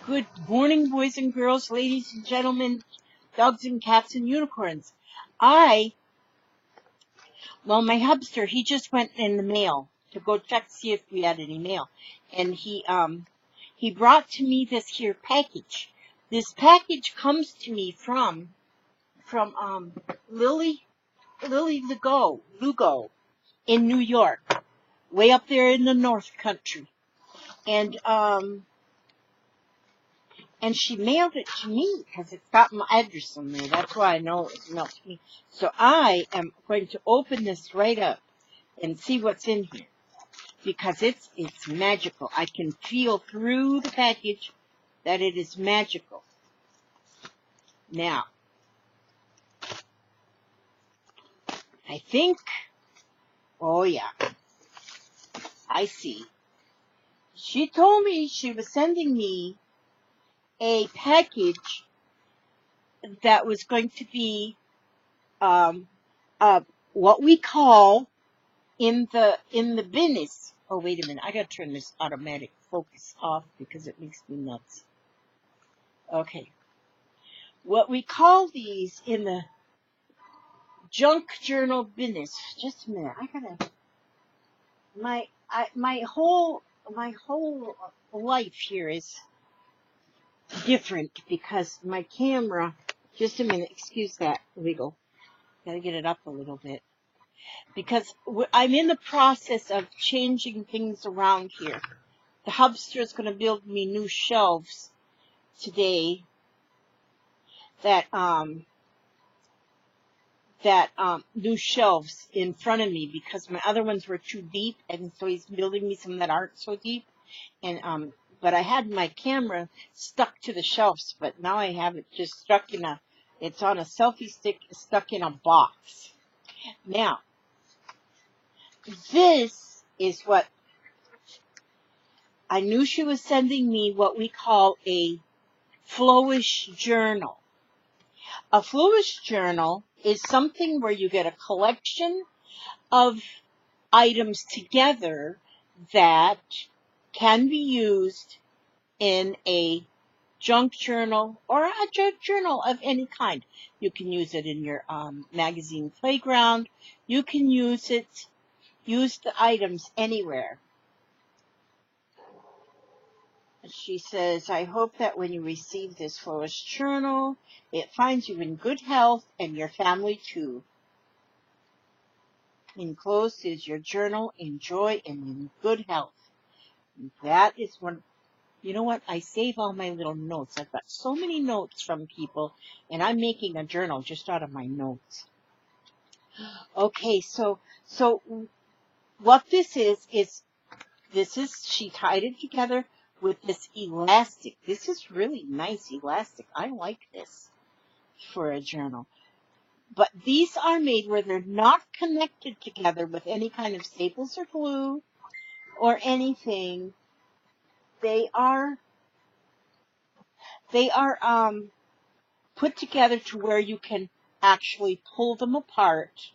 Good morning, boys and girls, ladies and gentlemen, dogs and cats and unicorns. My hubster, he just went in the mail to go check to see if we had any mail. And he brought to me this here package. This package comes to me from Lily Lugo in New York, way up there in the North Country. And she mailed it to me because it's got my address on there. That's why I know it's mailed to me. So I am going to open this right up and see what's in here because it's magical. I can feel through the package that it is magical. Now, I think, oh yeah, I see. She told me she was sending me a package that was going to be what we call in the business. Oh, wait a minute. I gotta turn this automatic focus off because it makes me nuts. Okay. What we call these in the junk journal business. Just a minute. I gotta. My whole life here is different because my camera. Just a minute. Excuse that, Wiggle. Gotta get it up a little bit. Because I'm in the process of changing things around here. The hubster is going to build me new shelves today new shelves in front of me because my other ones were too deep, and so he's building me some that aren't so deep. And but I had my camera stuck to the shelves, but now I have it just stuck it's on a selfie stick stuck in a box. Now, this is what I knew she was sending me, what we call a Flowish Journal. A Flowish Journal is something where you get a collection of items together that can be used in a junk journal or a journal of any kind. You can use it in your magazine playground. You can use the items anywhere. She says, I hope that when you receive this Flowish Journal, it finds you in good health and your family too. Enclosed is your journal in joy and in good health. That is one. You know what? I save all my little notes. I've got so many notes from people, and I'm making a journal just out of my notes. Okay, so what this is she tied it together with this elastic. This is really nice elastic. I like this for a journal. But these are made where they're not connected together with any kind of staples or glue or anything. They are put together to where you can actually pull them apart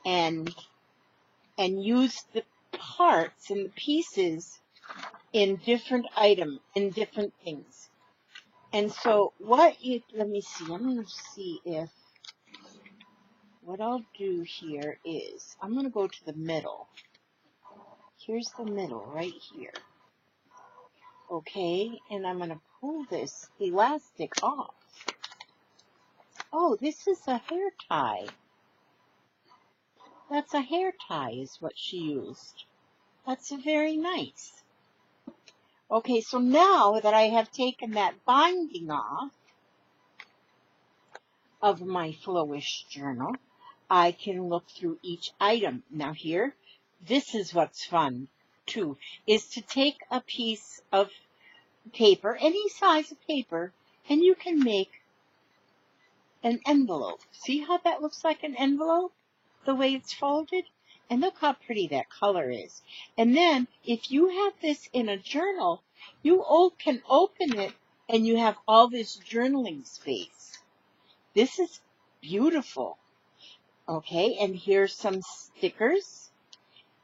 and use the parts and the pieces in different things. And so let me see. I'm going to see if what I'll do here is I'm going to go to the middle. Here's the middle right here. Okay, and I'm going to pull this elastic off. Oh, this is a hair tie. That's a hair tie is what she used. That's very nice. Okay, so now that I have taken that binding off of my Flowish Journal, I can look through each item. Now here, this is what's fun too, is to take a piece of paper, any size of paper, and you can make an envelope. See how that looks like an envelope? The way it's folded? And look how pretty that color is. And then, if you have this in a journal, you can open it and you have all this journaling space. This is beautiful. Okay, and here's some stickers.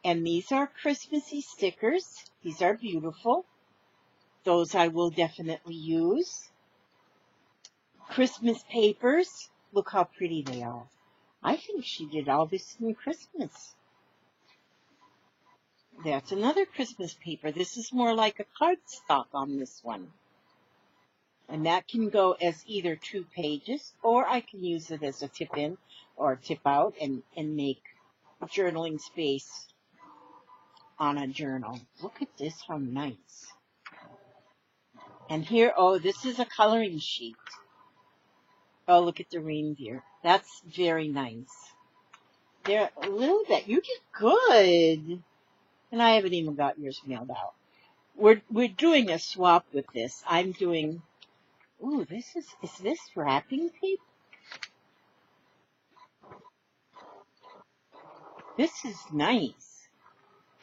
And these are Christmassy stickers. These are beautiful. Those I will definitely use. Christmas papers. Look how pretty they are. I think she did all this in Christmas. That's another Christmas paper. This is more like a cardstock on this one. And that can go as either 2 pages, or I can use it as a tip in or tip out and make journaling space on a journal. Look at this, how nice. And here, oh, this is a coloring sheet. Oh, look at the reindeer. That's very nice. There, a little bit. You did good. And I haven't even got yours mailed out. We're doing a swap with this. I'm doing, ooh, is this wrapping paper? This is nice.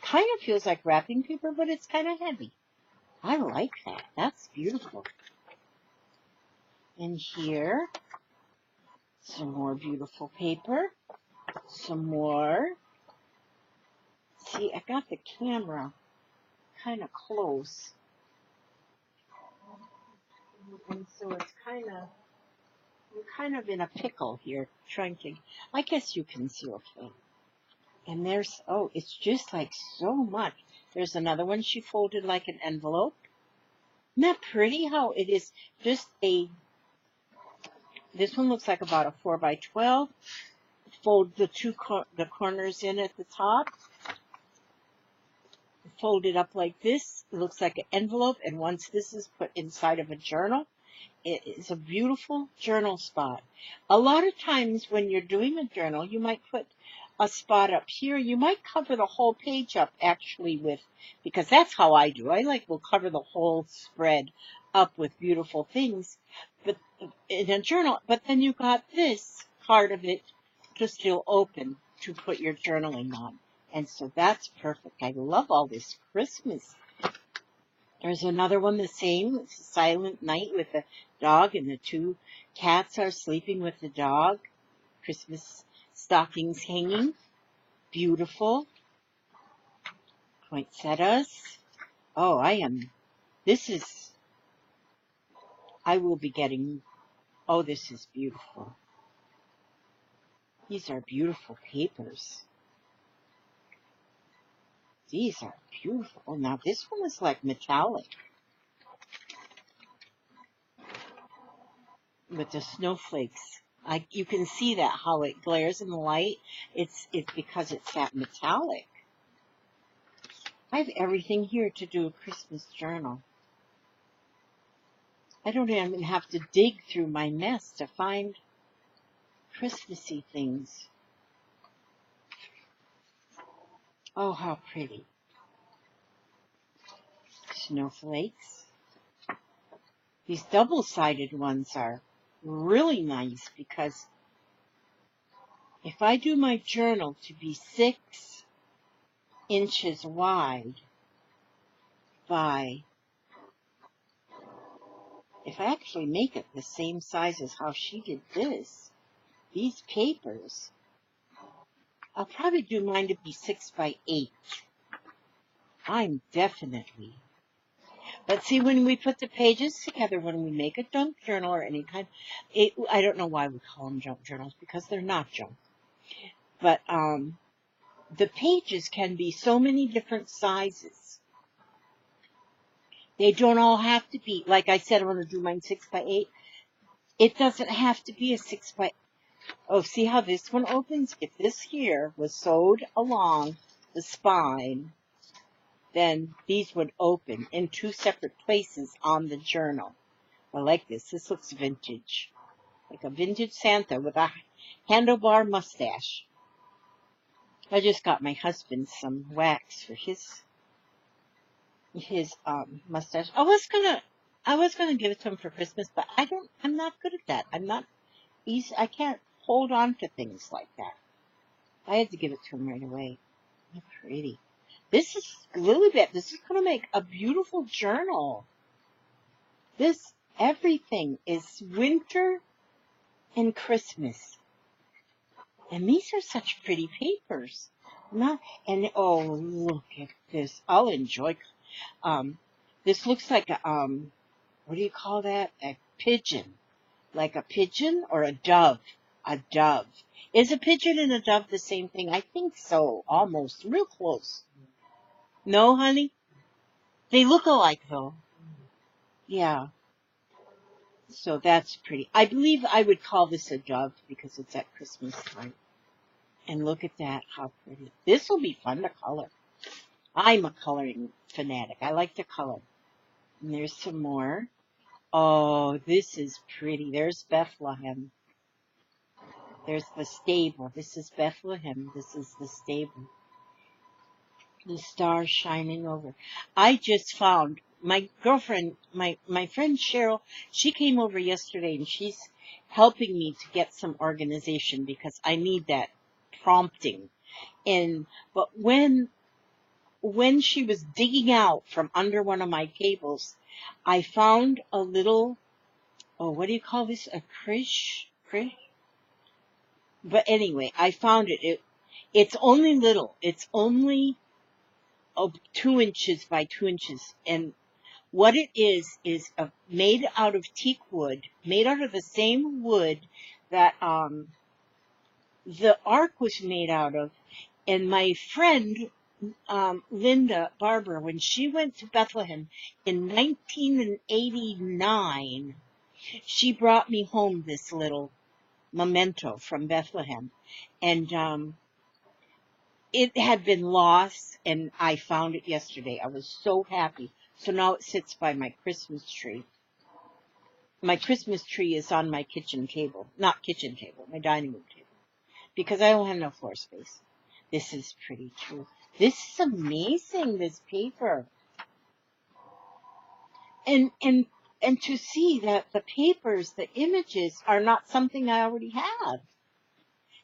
Kind of feels like wrapping paper, but it's kind of heavy. I like that. That's beautiful. And here, some more beautiful paper. Some more. See, I got the camera kind of close. And so it's we're kind of in a pickle here, trying to, I guess you can see okay. And there's, oh, it's just like so much. There's another one she folded like an envelope. Isn't that pretty how it is just this one looks like about a 4x12. Fold the the corners in at the top. Fold it up like this. It looks like an envelope. And once this is put inside of a journal, it is a beautiful journal spot. A lot of times when you're doing a journal, you might put a spot up here. You might cover the whole page up actually with, because that's how I do. Will cover the whole spread up with beautiful things, but in a journal. But then you got this part of it to still open to put your journaling on. And so that's perfect. I love all this Christmas. There's another one the same. It's a silent night with a dog, and the 2 cats are sleeping with the dog. Christmas stockings hanging. Beautiful. Poinsettias. Oh, I will be getting, oh, this is beautiful. These are beautiful papers. These are beautiful. Now, this one is like metallic with the snowflakes. You can see that how it glares in the light. It's because it's that metallic. I have everything here to do a Christmas journal. I don't even have to dig through my mess to find Christmassy things. Oh, how pretty. Snowflakes. These double-sided ones are really nice because if I do my journal to be 6 inches wide by, if I actually make it the same size as how she did this, these papers, I'll probably do mine to be 6 by 8. I'm definitely. But see, when we put the pages together, when we make a junk journal or any kind, I don't know why we call them junk journals, because they're not junk. But the pages can be so many different sizes. They don't all have to be, like I said, I'm going to do mine 6 by 8. It doesn't have to be a 6 by, oh, see how this one opens? If this here was sewed along the spine, then these would open in 2 separate places on the journal. I like this. This looks vintage. Like a vintage Santa with a handlebar mustache. I just got my husband some wax for his mustache. I was gonna give it to him for Christmas, but I'm not good at that. I can't hold on to things like that. I had to give it to him right away. How pretty. This is Lillibet. This is gonna make a beautiful journal. Everything is winter and Christmas. And these are such pretty papers. Oh, look at this. I'll enjoy. This looks like a, what do you call that? A pigeon. Like a pigeon or a dove? A dove. Is a pigeon and a dove the same thing? I think so. Almost. Real close. No, honey? They look alike, though. Yeah. So that's pretty. I believe I would call this a dove because it's at Christmas time. And look at that. How pretty. This will be fun to color. I'm a coloring fanatic. I like to color. And there's some more. Oh, this is pretty. There's Bethlehem. There's the stable. This is Bethlehem. This is the stable. The stars shining over. I just found my girlfriend, my friend Cheryl, she came over yesterday and she's helping me to get some organization because I need that prompting. But when she was digging out from under one of my cables, I found a little, oh, what do you call this? A crish? But anyway, I found it. It's only little. It's only 2 inches by 2 inches. And what it is made out of teak wood, made out of the same wood that the ark was made out of. And my friend, Linda Barber, when she went to Bethlehem in 1989, she brought me home this little memento from Bethlehem. And it had been lost, and I found it yesterday. I was so happy. So now it sits by my Christmas tree. My Christmas tree is on my kitchen table. Not kitchen table, my dining room table. Because I don't have no floor space. This is pretty too. This is amazing, this paper. And to see that the papers, the images, are not something I already have.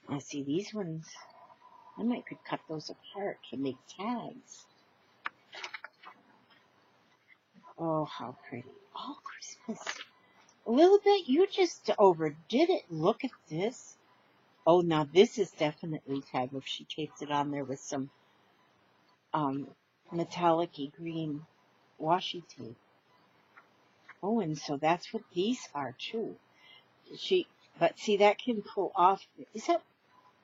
Now see, these ones, I might could cut those apart to make tags. Oh, how pretty. Oh, Christmas. Lillibet, you just overdid it. Look at this. Oh, now this is definitely tag. Look, she taped it on there with some metallic-y green washi tape. Oh, and so that's what these are too. But see, that can pull off. Is that?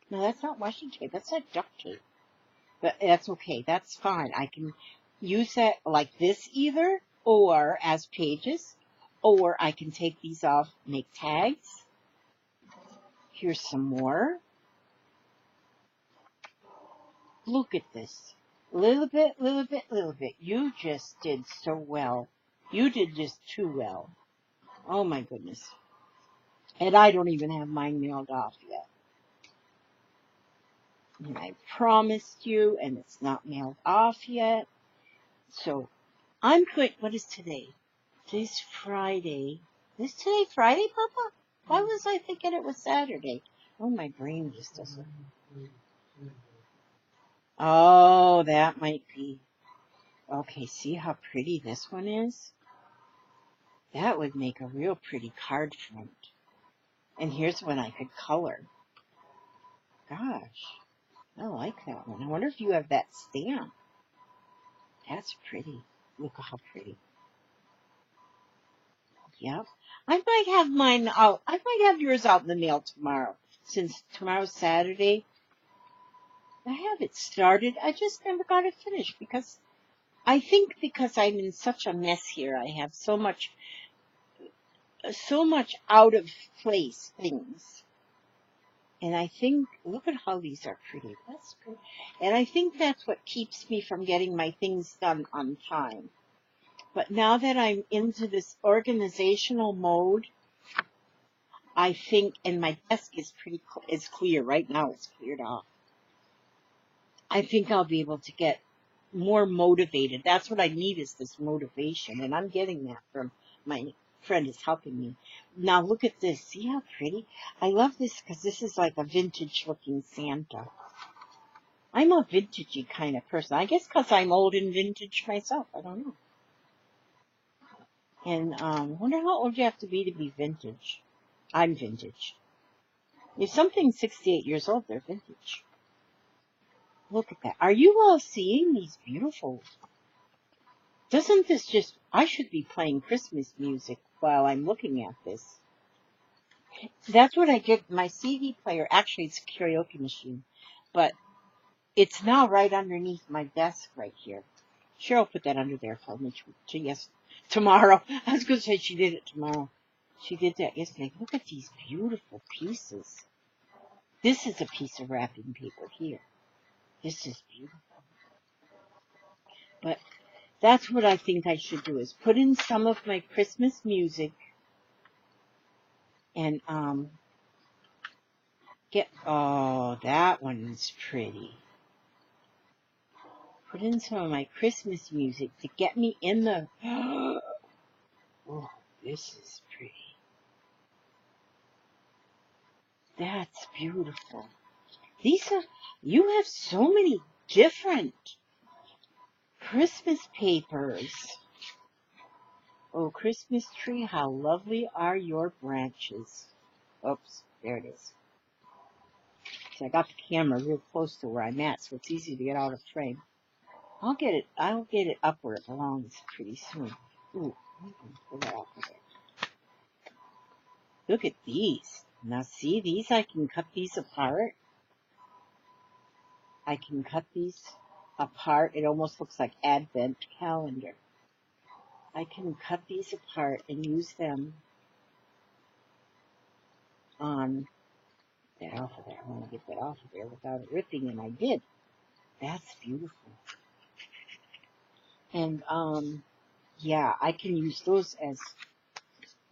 No, that's not washi tape. That's not duct tape. But that's okay. That's fine. I can use that like this either, or as pages, or I can take these off, make tags. Here's some more. Look at this. Lillibet, Lillibet, Lillibet. You just did so well. You did just too well. Oh my goodness. And I don't even have mine mailed off yet. And I promised you, and it's not mailed off yet. So I'm quick. What is today? Today's Friday. Is today Friday, Papa? Why was I thinking it was Saturday? Oh, my brain just doesn't. Oh, that might be. Okay, see how pretty this one is? That would make a real pretty card front. And here's one I could color. Gosh, I like that one. I wonder if you have that stamp. That's pretty. Look how pretty. Yep. I might have mine out. I might have yours out in the mail tomorrow. Since tomorrow's Saturday. I have it started. I just never got it finished because I think because I'm in such a mess here. I have so much out of place things. And I think, look at how these are pretty. That's pretty. And I think that's what keeps me from getting my things done on time. But now that I'm into this organizational mode, I think, and my desk is is clear. Right now it's cleared off. I think I'll be able to get more motivated. That's what I need, is this motivation. And I'm getting that from my friend is helping me. Now look at this. See how pretty? I love this because this is like a vintage looking Santa. I'm a vintagey kind of person. I guess because I'm old and vintage myself. I don't know. And wonder how old you have to be vintage. I'm vintage. If something's 68 years old, they're vintage. Look at that. Are you all seeing these beautiful? Doesn't this just I should be playing Christmas music while I'm looking at this. That's what I did. My CD player, actually it's a karaoke machine, but it's now right underneath my desk right here. Cheryl put that under there for me tomorrow. I was going to say she did it tomorrow. She did that yesterday. Look at these beautiful pieces. This is a piece of wrapping paper here. This is beautiful. But that's what I think I should do, is put in some of my Christmas music and oh, that one's pretty. Put in some of my Christmas music to get me in the oh, this is pretty. That's beautiful. You have so many different Christmas papers. Oh, Christmas tree, how lovely are your branches. Oops, there it is. So I got the camera real close to where I'm at, so it's easy to get out of frame. I'll get it up where it belongs pretty soon. Ooh, pull that off of there. Look at these. Now see these, I can cut these apart. I can cut these apart. It almost looks like Advent calendar. I can cut these apart and use them on that off of there. I want to get that off of there without it ripping, and I did. That's beautiful. And yeah, I can use those as,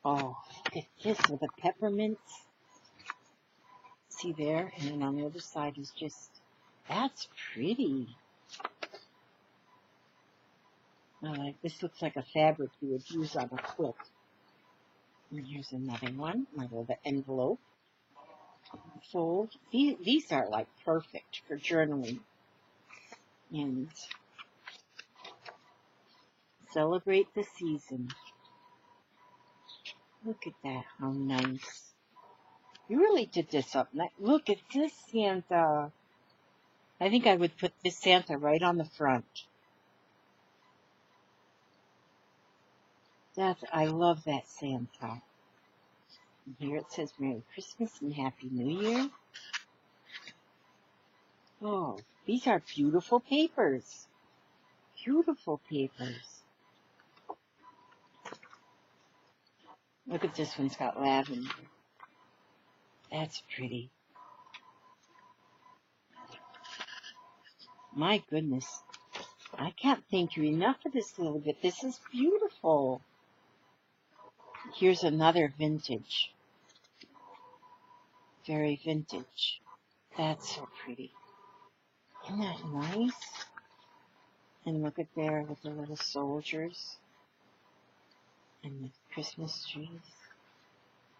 oh, look at this with the peppermints. See there? And then on the other side is just, that's pretty. This looks like a fabric you would use on a quilt. And here's another one, my little envelope. Fold. These are like perfect for journaling. And celebrate the season. Look at that, how nice. You really did this up nice. Look at this Santa. I think I would put this Santa right on the front. I love that Santa. And here it says Merry Christmas and Happy New Year. Oh, these are beautiful papers. Beautiful papers. Look at this one's got lavender. That's pretty. My goodness. I can't thank you enough for this little bit. This is beautiful. Here's another vintage. Very vintage. That's so pretty. Isn't that nice? And look at there with the little soldiers and the Christmas trees.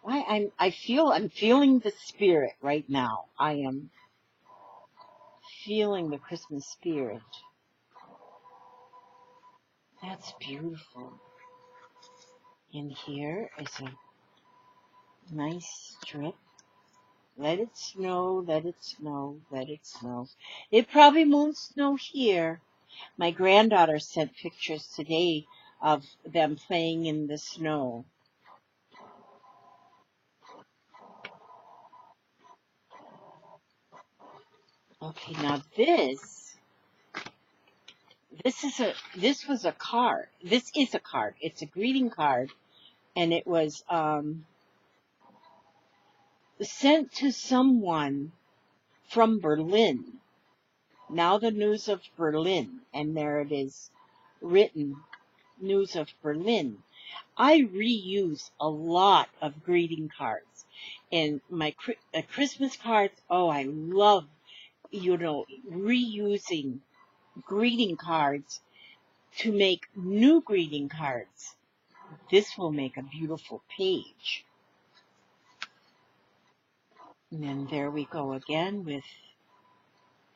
I'm feeling the spirit right now. I am feeling the Christmas spirit. That's beautiful. And here is a nice strip. Let it snow, let it snow, let it snow. It probably won't snow here. My granddaughter sent pictures today of them playing in the snow. Okay, now this was a card. This is a card. It's a greeting card, and it was sent to someone from Berlin. Now the news of Berlin, and there it is written, news of Berlin. I reuse a lot of greeting cards, and my Christmas cards. Oh, I love, reusing greeting cards to make new greeting cards. This will make a beautiful page. And then there we go again with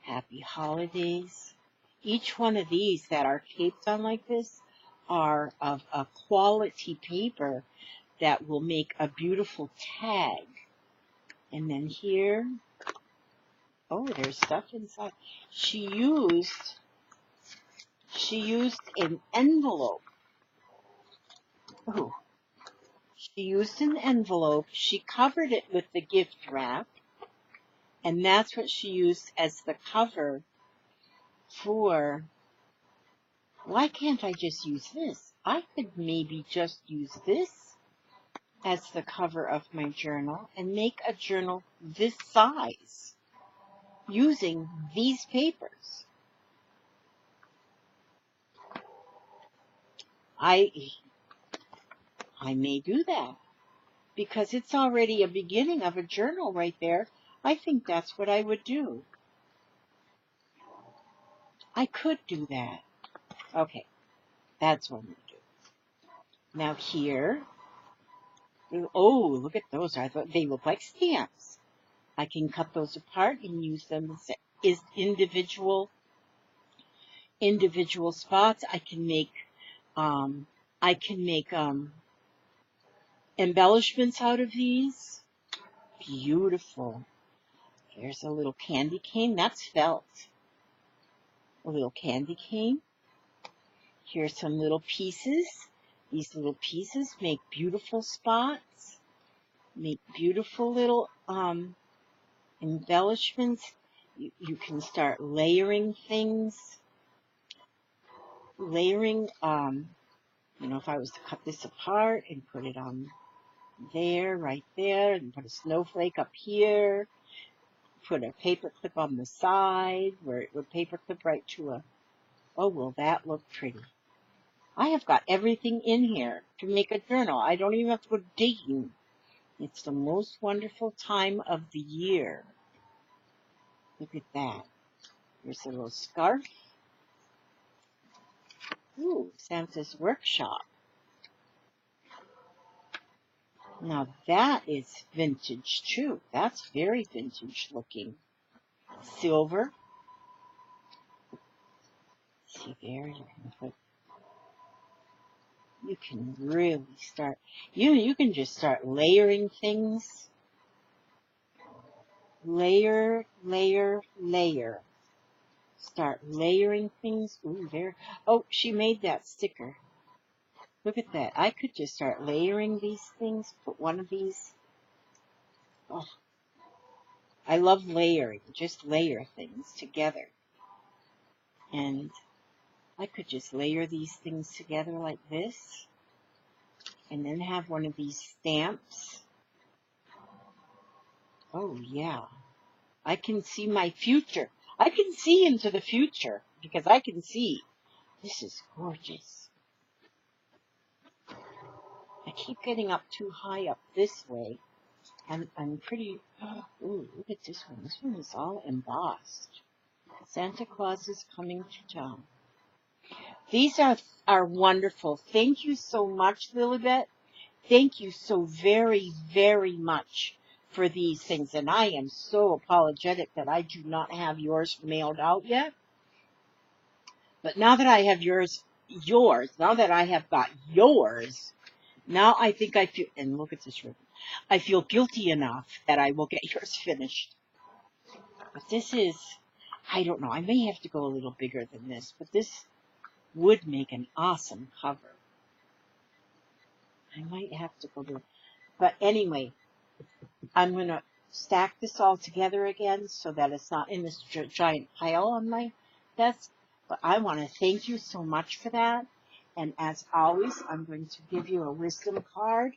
Happy Holidays. Each one of these that are taped on like this are of a quality paper that will make a beautiful tag. And then here, oh, there's stuff inside. She used an envelope Oh, she used an envelope. She covered it with the gift wrap, and that's what she used as the cover for. Why can't I just use this? I could maybe just use this as the cover of my journal and make a journal this size using these papers. I may do that because it's already a beginning of a journal right there. I think that's what I would do. I could do that. Okay, that's what I'm going to do. Now here, oh, look at those. They look like stamps. I can cut those apart and use them as individual spots. I can make embellishments out of these. Beautiful. Here's a little candy cane. That's felt. A little candy cane. Here's some little pieces. These little pieces make beautiful spots. Make beautiful little embellishments. You can start layering things. Layering, if I was to cut this apart and put it on there, right there, and put a snowflake up here, put a paper clip on the side where it would paper clip right to a, oh, will that look pretty? I have got everything in here to make a journal. I don't even have to go digging. It's the most wonderful time of the year. Look at that. There's a little scarf. Ooh, Santa's workshop. Now that is vintage too. That's very vintage looking. Silver. See there, you can really start, you can just start layering things. Layer, layer, layer. Start layering things. Ooh, there. Oh, she made that sticker. Look at that. I could just start layering these things. Put one of these. Oh, I love layering. Just layer things together. And I could just layer these things together like this. And then have one of these stamps. Oh, yeah. I can see my future. I can see into the future because I can see. This is gorgeous. I keep getting up too high up this way. And I'm pretty, ooh, look at this one. This one is all embossed. Santa Claus is coming to town. These are wonderful. Thank you so much, Lillibet. Thank you so very, very much for these things. And I am so apologetic that I do not have yours mailed out yet. But now that I have yours, now that I have got yours, now I think I feel, and look at this ribbon, I feel guilty enough that I will get yours finished. But this is, I don't know, I may have to go a little bigger than this, but this would make an awesome cover. I might have to go bigger. But anyway, I'm going to stack this all together again so that it's not in this giant pile on my desk. But I want to thank you so much for that. And as always, I'm going to give you a wisdom card.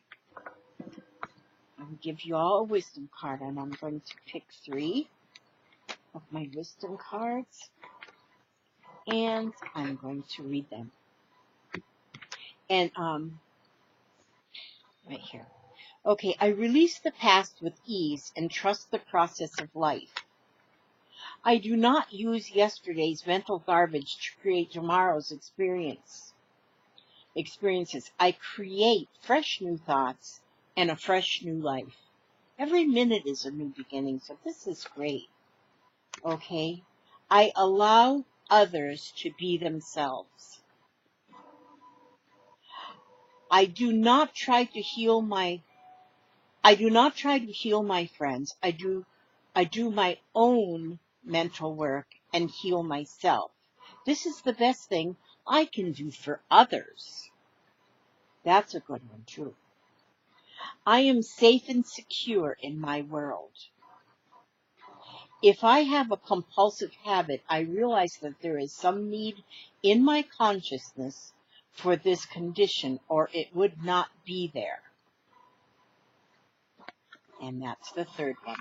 I'll give you all a wisdom card, and I'm going to pick 3 of my wisdom cards, and I'm going to read them. And right here. Okay, I release the past with ease and trust the process of life. I do not use yesterday's mental garbage to create tomorrow's experiences. I create fresh new thoughts and a fresh new life. Every minute is a new beginning, so this is great. Okay? I allow others to be themselves. I do not try to heal my friends. I do my own mental work and heal myself. This is the best thing I can do for others. That's a good one, too. I am safe and secure in my world. If I have a compulsive habit, I realize that there is some need in my consciousness for this condition, or it would not be there. And that's the third one.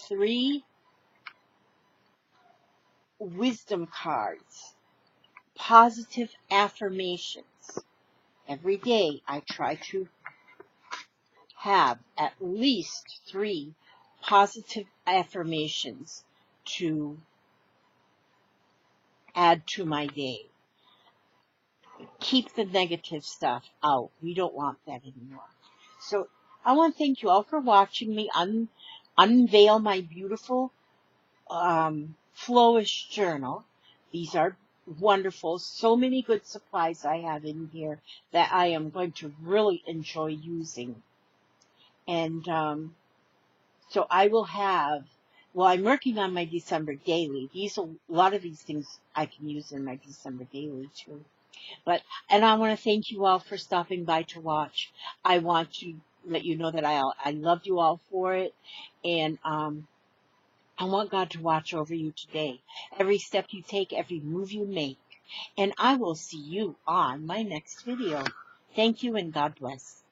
3 wisdom cards. Positive affirmations. Every day I try to have at least 3 positive affirmations to add to my day. Keep the negative stuff out. We don't want that anymore. So I want to thank you all for watching me unveil my beautiful Flowish Journal. These are wonderful. So many good supplies I have in here that I am going to really enjoy using. And so I will have, well, I'm working on my December daily. A lot of these things I can use in my December daily too. And I want to thank you all for stopping by to watch. I want to let you know that I love you all for it. And I want God to watch over you today. Every step you take, every move you make. And I will see you on my next video. Thank you and God bless.